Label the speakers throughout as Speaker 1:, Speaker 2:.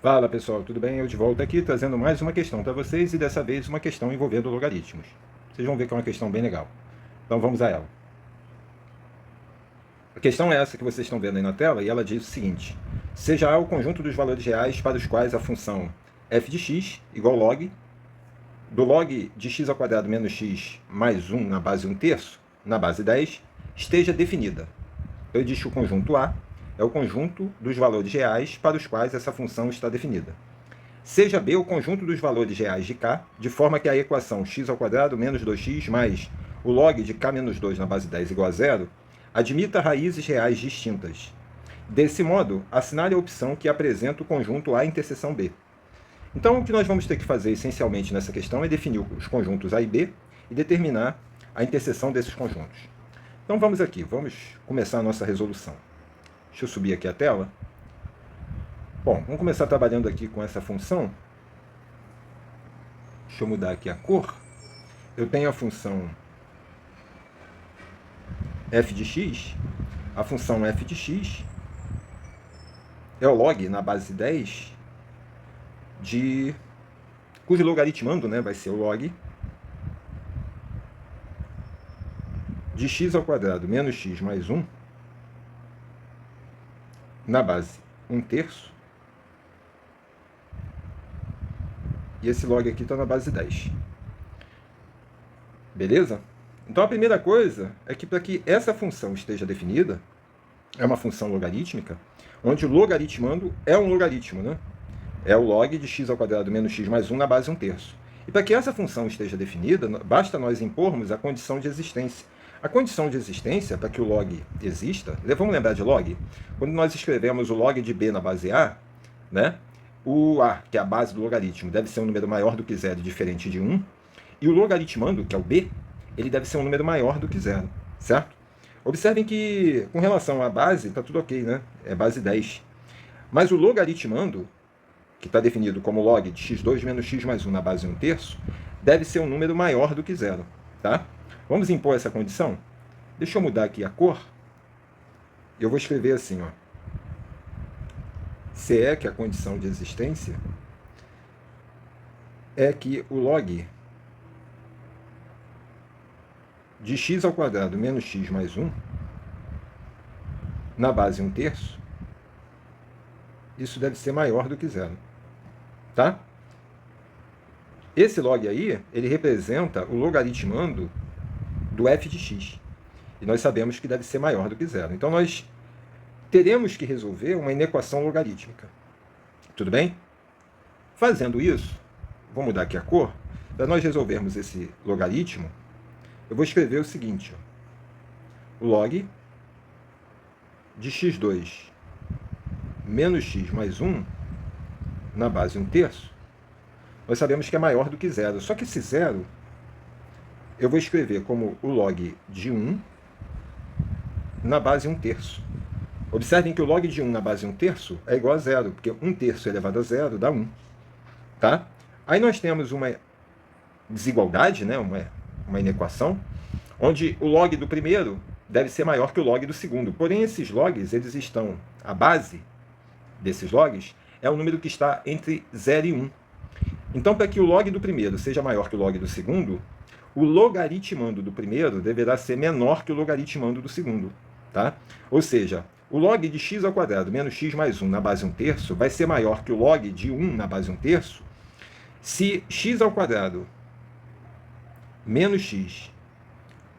Speaker 1: Fala pessoal, tudo bem? Eu de volta aqui trazendo mais uma questão para vocês e dessa vez uma questão envolvendo logaritmos. Vocês vão ver que é uma questão bem legal. Então vamos a ela. A questão é essa que vocês estão vendo aí na tela e ela diz o seguinte: seja A o conjunto dos valores reais para os quais a função f de x igual log do log de x ao quadrado menos x mais 1 na base 1/3, na base 10, esteja definida. Então ele diz que o conjunto A é o conjunto dos valores reais para os quais essa função está definida. Seja B o conjunto dos valores reais de k, de forma que a equação x ao quadrado menos 2x mais o log de k menos 2 na base 10 igual a zero admita raízes reais distintas. Desse modo, assinale a opção que apresenta o conjunto A interseção B. Então, o que nós vamos ter que fazer essencialmente nessa questão é definir os conjuntos A e B e determinar a interseção desses conjuntos. Então vamos aqui, vamos começar a nossa resolução. Deixa eu subir aqui a tela. Bom, vamos começar trabalhando aqui com essa função. Deixa eu mudar aqui a cor. Eu tenho a função f de x. A função f de x é o log na base 10 de... cujo logaritmando, né, vai ser o log de x ao quadrado menos x mais 1 na base 1/3. E esse log aqui está na base 10. Beleza? Então a primeira coisa é que para que essa função esteja definida, é uma função logarítmica, onde o logaritmando é um logaritmo, né? É o log de x ao quadrado menos x mais 1 na base 1/3. E para que essa função esteja definida, basta nós impormos a condição de existência. A condição de existência, para que o log exista, vamos lembrar de log? Quando nós escrevemos o log de b na base a, né? O a, que é a base do logaritmo, deve ser um número maior do que zero, diferente de 1. E o logaritmando, que é o b, ele deve ser um número maior do que zero, certo? Observem que, com relação à base, está tudo ok, né? É base 10. Mas o logaritmando, que está definido como log de x2 menos x mais 1 na base 1/3, deve ser um número maior do que zero, tá? Vamos impor essa condição? Deixa eu mudar aqui a cor. Eu vou escrever assim, ó. Se é que a condição de existência é que o log de x ao quadrado menos x mais 1 na base 1/3, isso deve ser maior do que zero, tá? Esse log aí, ele representa o logaritmando do f de x. E nós sabemos que deve ser maior do que zero. Então nós teremos que resolver uma inequação logarítmica. Tudo bem? Fazendo isso, vou mudar aqui a cor. Para nós resolvermos esse logaritmo, eu vou escrever o seguinte: ó, o log de x2 menos x mais 1 na base 1/3, nós sabemos que é maior do que zero. Só que esse zero eu vou escrever como o log de 1 na base 1/3. Observem que o log de 1 na base 1/3 é igual a zero, porque 1/3 elevado a zero dá 1. Tá? Aí nós temos uma desigualdade, né? uma inequação, onde o log do primeiro deve ser maior que o log do segundo. Porém, esses logs, eles estão... a base desses logs é um número que está entre 0 e 1. Então, para que o log do primeiro seja maior que o log do segundo, o logaritmando do primeiro deverá ser menor que o logaritmando do segundo. Tá? Ou seja, o log de x ao quadrado menos x mais 1 na base 1/3 vai ser maior que o log de 1 na base 1/3 se x ao quadrado menos x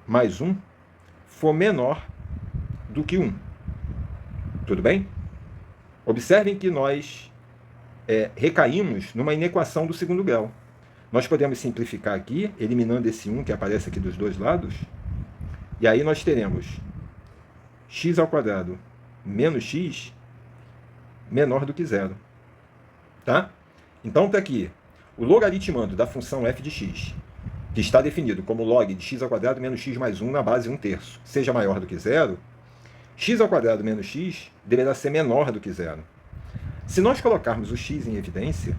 Speaker 1: mais 1 for menor do que 1. Tudo bem? Observem que nós recaímos numa inequação do segundo grau. Nós podemos simplificar aqui, eliminando esse 1 que aparece aqui dos dois lados, e aí nós teremos x ao quadrado menos x menor do que zero. Tá? Então, para que o logaritmando da função f de x, que está definido como log de x ao quadrado menos x mais 1 na base 1/3, seja maior do que zero, x ao quadrado menos x deverá ser menor do que zero. Se nós colocarmos o x em evidência,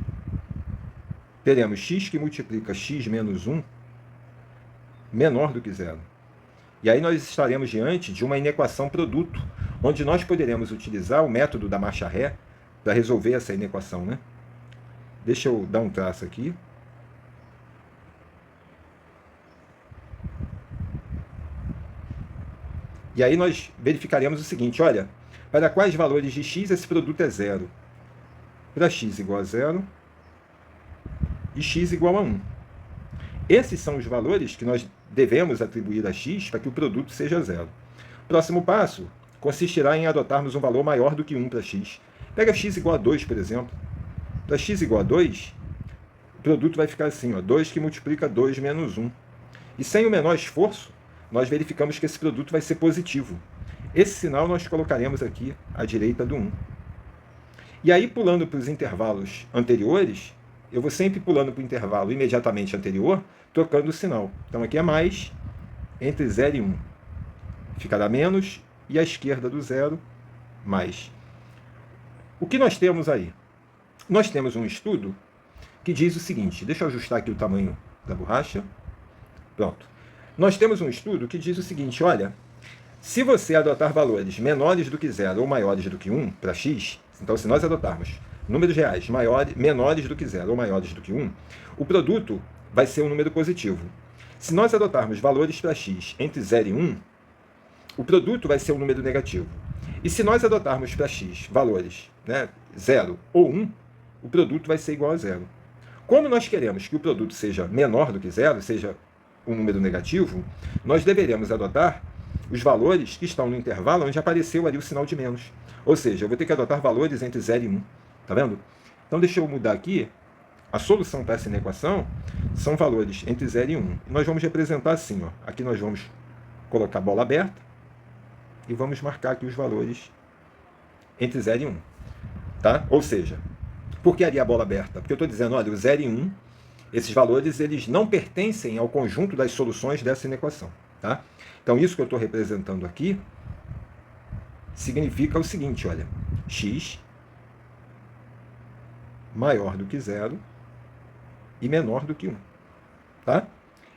Speaker 1: teremos x que multiplica x menos 1 menor do que zero. E aí nós estaremos diante de uma inequação produto, onde nós poderemos utilizar o método da marcha ré para resolver essa inequação, né? Deixa eu dar um traço aqui. E aí nós verificaremos o seguinte, olha, para quais valores de x esse produto é zero? Para x igual a zero e x igual a 1. Esses são os valores que nós devemos atribuir a x para que o produto seja zero. Próximo passo consistirá em adotarmos um valor maior do que 1 para x. Pega x igual a 2, por exemplo. Para x igual a 2, o produto vai ficar assim, ó, 2 que multiplica 2 menos 1. E sem o menor esforço, nós verificamos que esse produto vai ser positivo. Esse sinal nós colocaremos aqui à direita do 1. E aí, pulando para os intervalos anteriores, eu vou sempre pulando para o intervalo imediatamente anterior, trocando o sinal. Então aqui é mais, entre 0 e 1. Ficará menos, e à esquerda do 0, mais. O que nós temos aí? Nós temos um estudo que diz o seguinte, deixa eu ajustar aqui o tamanho da borracha. Pronto. Nós temos um estudo que diz o seguinte, olha, se você adotar valores menores do que 0 ou maiores do que 1 para x, então se nós adotarmos números reais menores do que 0 ou maiores do que 1, o produto vai ser um número positivo. Se nós adotarmos valores para x entre 0 e 1, o produto vai ser um número negativo. E se nós adotarmos para x valores 0 ou 1, o produto vai ser igual a 0. Como nós queremos que o produto seja menor do que 0, seja um número negativo, nós deveremos adotar os valores que estão no intervalo onde apareceu ali o sinal de menos. Ou seja, eu vou ter que adotar valores entre 0 e 1. Tá vendo? Então deixa eu mudar aqui. A solução para essa inequação são valores entre 0 e 1. E nós vamos representar assim, ó. Aqui nós vamos colocar a bola aberta e vamos marcar aqui os valores entre 0 e 1. Tá? Ou seja, por que ali a bola aberta? Porque eu estou dizendo, olha, o 0 e 1, esses valores eles não pertencem ao conjunto das soluções dessa inequação. Tá? Então isso que eu estou representando aqui significa o seguinte, olha, x maior do que 0 e menor do que 1. Tá?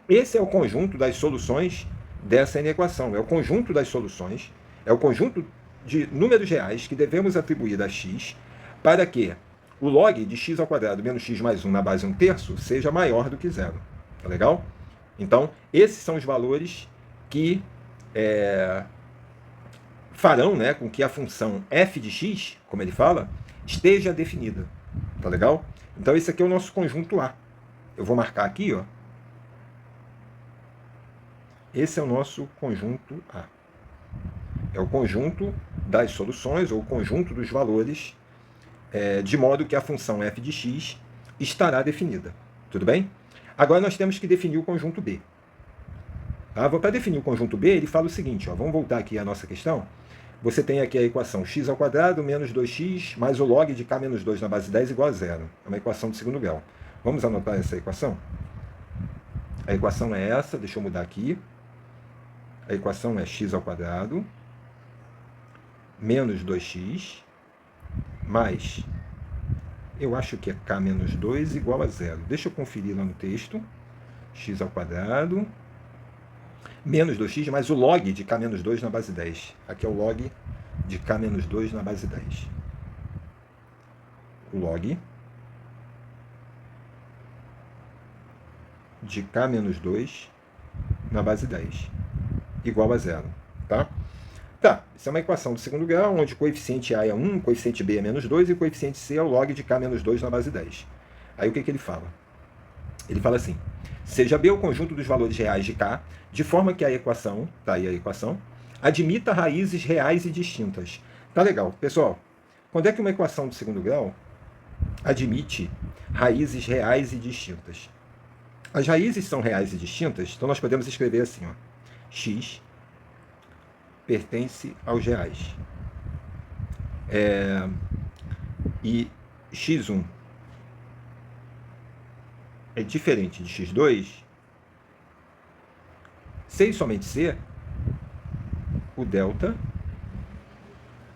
Speaker 1: Esse é o conjunto das soluções dessa inequação. É o conjunto das soluções, é o conjunto de números reais que devemos atribuir a x para que o log de x ao quadrado menos x mais 1 na base 1/3 seja maior do que 0. Tá legal? Então, esses são os valores que farão, né, com que a função f de x, como ele fala, esteja definida. Tá legal? Então, esse aqui é o nosso conjunto A. Eu vou marcar aqui, ó. Esse é o nosso conjunto A. É o conjunto das soluções, ou o conjunto dos valores, de modo que a função f de x estará definida. Tudo bem? Agora nós temos que definir o conjunto B. Tá? Para definir o conjunto B, ele fala o seguinte, ó, vamos voltar aqui à nossa questão. Você tem aqui a equação x ao quadrado menos 2x mais o log de k menos 2 na base 10 igual a 0. É uma equação de segundo grau. Vamos anotar essa equação? A equação é essa, deixa eu mudar aqui. A equação é x ao quadrado menos 2x mais, eu acho que é k menos 2 igual a 0. Deixa eu conferir lá no texto. X ao quadrado menos 2x mais o log de k menos 2 na base 10. Aqui é o log de k menos 2 na base 10. O log de k menos 2 na base 10 igual a 0. Tá? Tá, isso é uma equação do segundo grau, onde o coeficiente A é 1, o coeficiente B é menos 2 e o coeficiente C é o log de k menos 2 na base 10. Aí o que ele fala? Ele fala assim, seja B o conjunto dos valores reais de k, de forma que a equação, tá aí a equação, admita raízes reais e distintas. Tá legal. Pessoal, quando é que uma equação do segundo grau admite raízes reais e distintas? As raízes são reais e distintas, então nós podemos escrever assim, ó, x pertence aos reais. E x1 é diferente de x2, se e somente se, o delta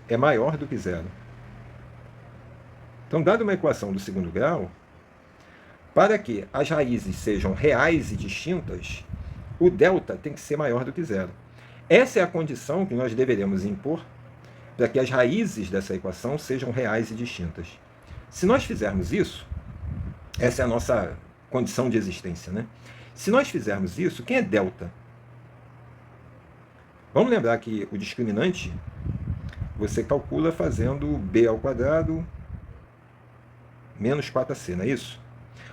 Speaker 1: é maior do que 0. Então, dada uma equação do segundo grau, para que as raízes sejam reais e distintas, o delta tem que ser maior do que 0. Essa é a condição que nós deveremos impor para que as raízes dessa equação sejam reais e distintas. Se nós fizermos isso, essa é a nossa condição de existência, né? Se nós fizermos isso, quem é delta? Vamos lembrar que o discriminante você calcula fazendo b ao quadrado menos 4ac, não é isso?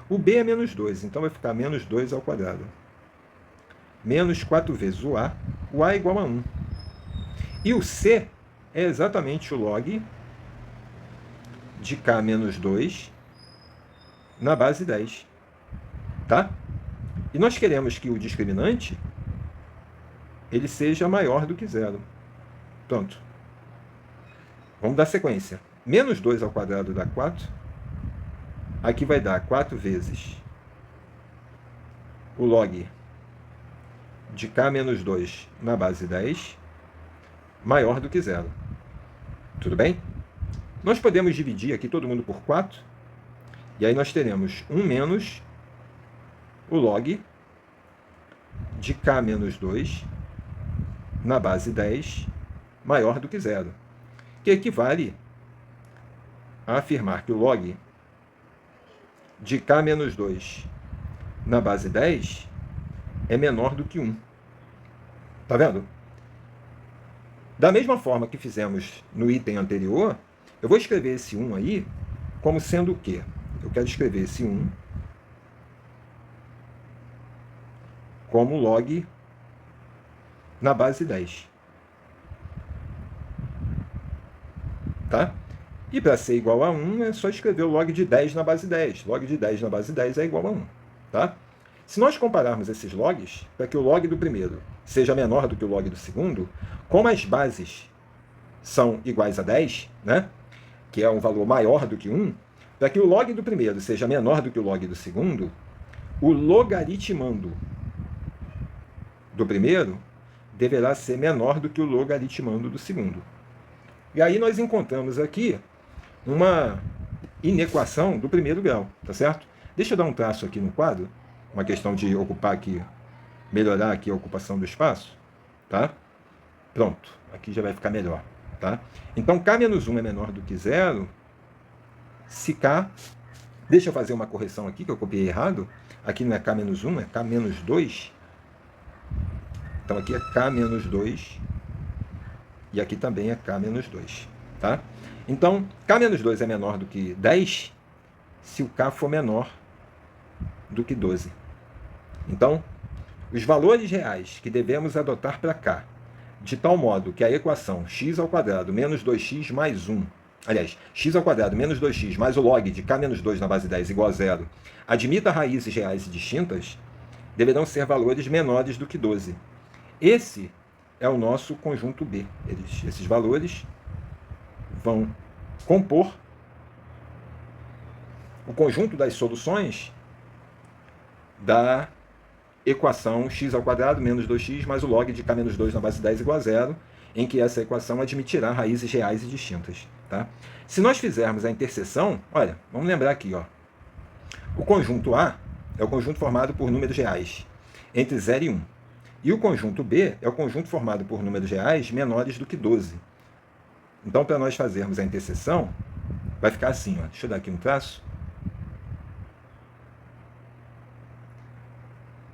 Speaker 1: O b é menos 2, então vai ficar menos 2 ao quadrado. Menos 4 vezes o a é igual a 1. E o c é exatamente o log de k menos 2 na base 10. Tá? E nós queremos que o discriminante ele seja maior do que zero. Pronto. Vamos dar sequência. Menos 2 ao quadrado dá 4. Aqui vai dar 4 vezes o log de k menos 2 na base 10 maior do que zero. Tudo bem? Nós podemos dividir aqui todo mundo por 4. E aí nós teremos 1 menos o log de k menos 2 na base 10 maior do que zero, que equivale a afirmar que o log de k menos 2 na base 10 é menor do que 1. Tá vendo? Da mesma forma que fizemos no item anterior, eu vou escrever esse 1 aí como sendo o quê? Eu quero escrever esse 1 como log na base 10. Tá? E para ser igual a 1 é só escrever o log de 10 na base 10. Log de 10 na base 10 é igual a 1. Tá? Se nós compararmos esses logs, para que o log do primeiro seja menor do que o log do segundo, como as bases são iguais a 10, né, que é um valor maior do que 1, para que o log do primeiro seja menor do que o log do segundo, o logaritmando do primeiro deverá ser menor do que o logaritmando do segundo. E aí nós encontramos aqui uma inequação do primeiro grau, tá certo? Deixa eu dar um traço aqui no quadro, uma questão de ocupar aqui, melhorar aqui a ocupação do espaço, tá? Pronto, aqui já vai ficar melhor, tá? Então, k menos 1 é menor do que zero, se k... Deixa eu fazer uma correção aqui, que eu copiei errado. Aqui não é k menos 1, é k menos 2. Então, aqui é k menos 2. E aqui também é k menos 2. Tá? Então, k menos 2 é menor do que 10 se o k for menor do que 12. Então, os valores reais que devemos adotar para k, de tal modo que a equação x ao quadrado menos 2x mais 1, aliás, x ao quadrado menos 2x mais o log de k menos 2 na base 10 igual a zero, admita raízes reais e distintas, deverão ser valores menores do que 12. Esse é o nosso conjunto B. Esses valores vão compor o conjunto das soluções da equação x ao quadrado menos 2x mais o log de k menos 2 na base 10 igual a zero, em que essa equação admitirá raízes reais e distintas. Tá? Se nós fizermos a interseção, olha, vamos lembrar aqui, ó, o conjunto A é o conjunto formado por números reais entre 0 e 1. E o conjunto B é o conjunto formado por números reais menores do que 12. Então, para nós fazermos a interseção, vai ficar assim, ó. Deixa eu dar aqui um traço.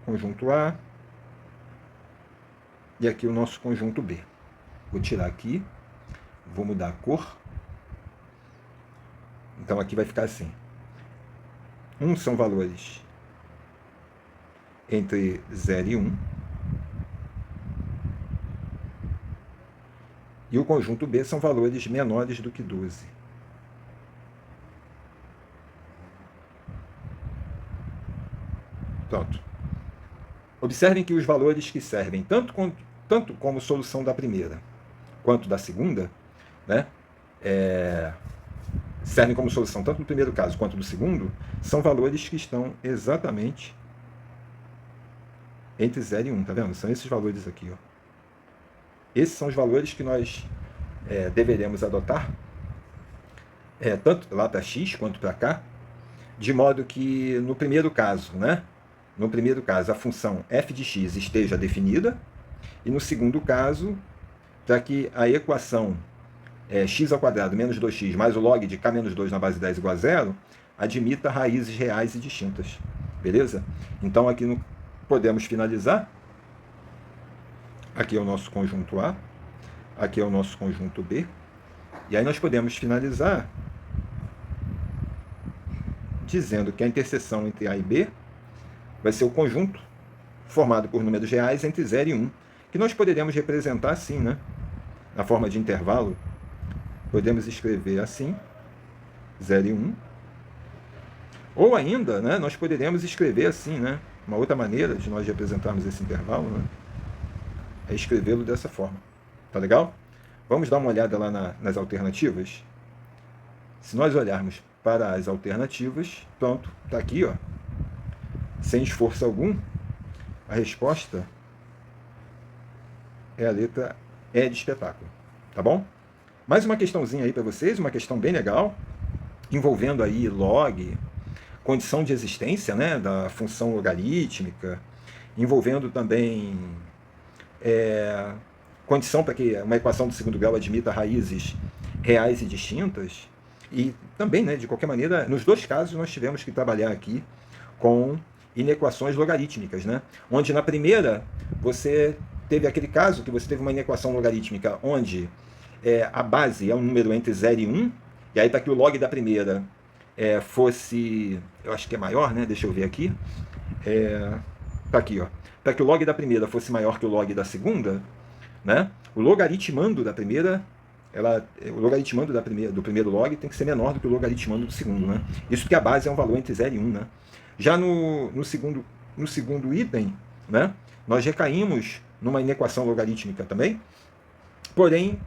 Speaker 1: Conjunto A. E aqui o nosso conjunto B. Vou tirar aqui. Vou mudar a cor. Então, aqui vai ficar assim. São valores entre 0 e 1. E o conjunto B são valores menores do que 12. Pronto. Observem que os valores que servem tanto como solução da primeira quanto da segunda, né, servem como solução tanto do primeiro caso quanto do segundo, são valores que estão exatamente entre 0 e 1, tá vendo? São esses valores aqui, ó. Esses são os valores que nós deveremos adotar, tanto lá para x quanto para k, de modo que no primeiro caso, né, a função f de x esteja definida, e no segundo caso, para que a equação x ao quadrado menos 2x mais o log de k menos 2 na base 10 igual a zero, admita raízes reais e distintas. Beleza? Então aqui podemos finalizar. Aqui é o nosso conjunto A, aqui é o nosso conjunto B, e aí nós podemos finalizar dizendo que a interseção entre A e B vai ser o conjunto formado por números reais entre 0 e 1, que nós poderemos representar assim, né? Na forma de intervalo, podemos escrever assim, 0 e 1, ou ainda, né, nós poderemos escrever assim, né? Uma outra maneira de nós representarmos esse intervalo, né, é escrevê-lo dessa forma. Tá legal? Vamos dar uma olhada lá nas alternativas? Se nós olharmos para as alternativas, pronto, está aqui, ó. Sem esforço algum, a resposta é a letra E de espetáculo. Tá bom? Mais uma questãozinha aí para vocês, uma questão bem legal, envolvendo aí log, condição de existência, né, da função logarítmica, envolvendo também condição para que uma equação do segundo grau admita raízes reais e distintas. E também, né, de qualquer maneira, nos dois casos nós tivemos que trabalhar aqui com inequações logarítmicas, né? Onde na primeira você teve aquele caso que você teve uma inequação logarítmica onde a base é um número entre 0 e 1, e aí para que o log da primeira fosse, eu acho que é maior, né? Deixa eu ver aqui. Tá aqui, ó. Para que o log da primeira fosse maior que o log da segunda, né? O logaritmando da primeira, o logaritmando do primeiro log tem que ser menor do que o logaritmando do segundo, né? Isso porque a base é um valor entre 0 e 1, né? Já no segundo item, né, nós recaímos numa inequação logarítmica também, porém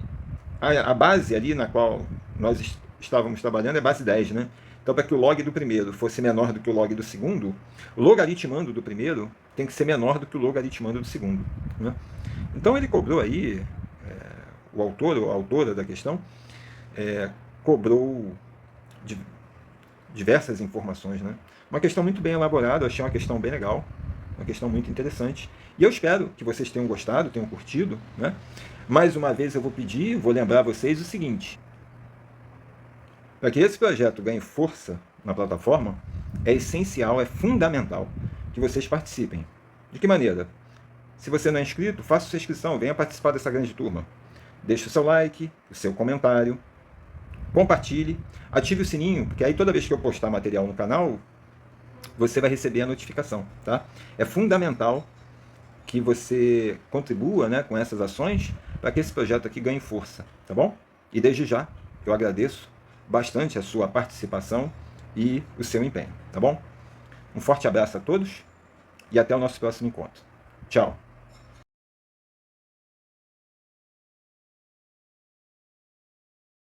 Speaker 1: a base ali na qual nós estávamos trabalhando é base 10, né? Então, para que o log do primeiro fosse menor do que o log do segundo, o logaritmando do primeiro tem que ser menor do que o logaritmando do segundo, né? Então ele cobrou aí, o autor ou a autora da questão, cobrou diversas informações, né? Uma questão muito bem elaborada, eu achei uma questão bem legal, uma questão muito interessante. E eu espero que vocês tenham gostado, tenham curtido, né? Mais uma vez eu vou lembrar vocês o seguinte: para que esse projeto ganhe força na plataforma, é essencial, é fundamental que vocês participem. De que maneira? Se você não é inscrito, faça sua inscrição, venha participar dessa grande turma. Deixe o seu like, o seu comentário, compartilhe, ative o sininho, porque aí toda vez que eu postar material no canal, você vai receber a notificação, tá? É fundamental que você contribua, né, com essas ações para que esse projeto aqui ganhe força, tá bom? E desde já, eu agradeço bastante a sua participação e o seu empenho, tá bom? Um forte abraço a todos e até o nosso próximo encontro. Tchau!